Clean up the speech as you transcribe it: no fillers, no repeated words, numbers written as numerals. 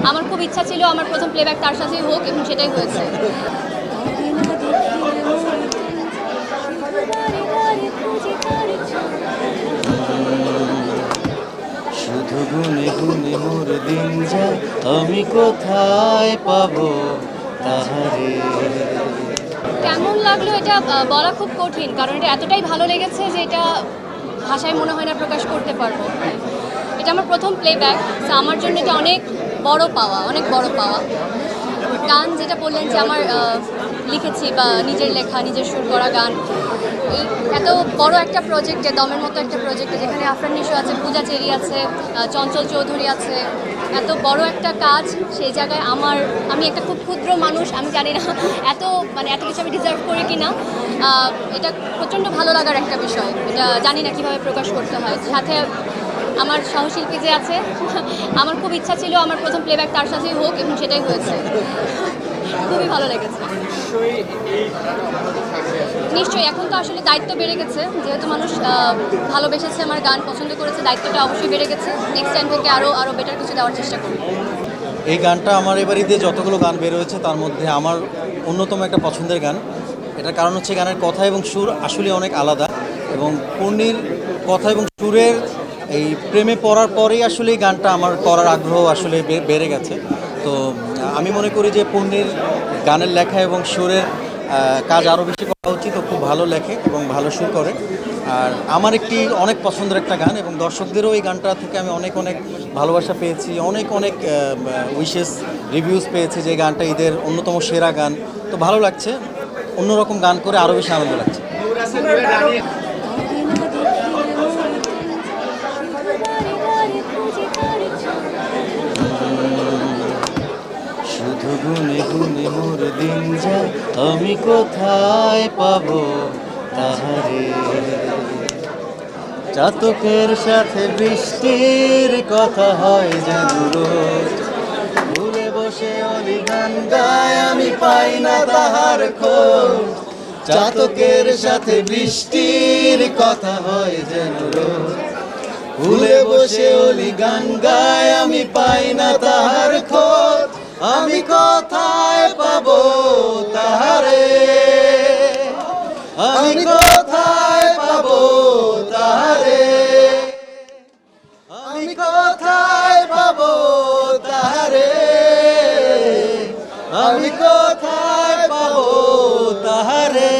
আমার খুব ইচ্ছা ছিল আমার প্রথম প্লেব্যাক তার সাথেই হোক এবং সেটাই হয়েছে। শুধু গুনে গুনে মোর দিন যায়, আমি কোথায় পাবো তাহারে। কেমন লাগলো এটা বলা খুব কঠিন, কারণ এটা এতটাই ভালো লেগেছে যে এটা ভাষায় মনে হয় না প্রকাশ করতে পারবো। এটা আমার প্রথম প্লেব্যাক, আমার জন্য এটা অনেক বড় পাওয়া, অনেক বড় পাওয়া। গান যেটা বললেন যে আমার লিখেছি বা নিজের লেখা, নিজের সুর করা গান, এই এত বড় একটা প্রজেক্টে, দমের মতো একটা প্রজেক্টে, যেখানে আফরান নিশো আছে, পূজা চেরি আছে, চঞ্চল চৌধুরী আছে, এত বড় একটা কাজ, সেই জায়গায় আমি একটা খুব ক্ষুদ্র মানুষ, আমি জানি না এত কিছু আমি ডিজার্ভ করি কি না। এটা প্রচণ্ড ভালো লাগার একটা বিষয়, এটা জানি না কীভাবে প্রকাশ করতে হয়। সাথে আমার সহশিল্পী যে আছে, আমার খুব ইচ্ছা ছিল আমার প্রথম প্লেব্যাক তার সাথেই হোক এবং সেটাই হয়েছে। খুবই ভালো লেগেছে। নিশ্চয়ই, এখন তো আসলে দায়িত্ব বেড়ে গেছে, যেহেতু মানুষ ভালোবেসেছে, আমার গান পছন্দ করেছে, দায়িত্বটা অবশ্যই বেড়ে গেছে। নেক্সট টাইম থেকে আরও বেটার কিছু দেওয়ার চেষ্টা করব। এই গানটা আমার এবারে দিয়ে যতগুলো গান বের হয়েছে তার মধ্যে আমার অন্যতম একটা পছন্দের গান। এটার কারণ হচ্ছে গানের কথা এবং সুর আসলে অনেক আলাদা, এবং পূর্ণির কথা এবং সুরের এই প্রেমে পড়ার পরেই আসলে এই গানটা আমার করার আগ্রহ আসলে বেড়ে গেছে। তো আমি মনে করি যে পূর্ণির গানের লেখা এবং সুরের কাজ আরও বেশি করা উচিত। ও খুব ভালো লেখে এবং ভালো সুর করে। আর আমার অনেক পছন্দের একটা গান, এবং দর্শকদেরও এই গানটা থেকে আমি অনেক ভালোবাসা পেয়েছি, অনেক উইশেস, রিভিউজ পেয়েছি যে গানটা ঈদের অন্যতম সেরা গান। তো ভালো লাগছে, অন্যরকম গান করে আরও বেশি আনন্দ লাগছে। শুধু গুনে গুনে মোর দিন যায়, আমি কোথায় পাবো তাহারে। চাতকের সাথে বৃষ্টির কথা হয় যেন রোজ, ভুলে বসে অলি গান গায়, আমি পাই না তাহার খোঁজ। চাতকের সাথে বৃষ্টির কথা হয় যেন রোজ, ভুলে বসে অলি গান গায়, আমি পাই না তাহার খোঁজ। আমি কোথায় পাবো তাহারে, আমি কোথায় পাবো তাহারে, আমি কোথায় পাবো তাহারে, আমি কোথায় পাবো তাহারে।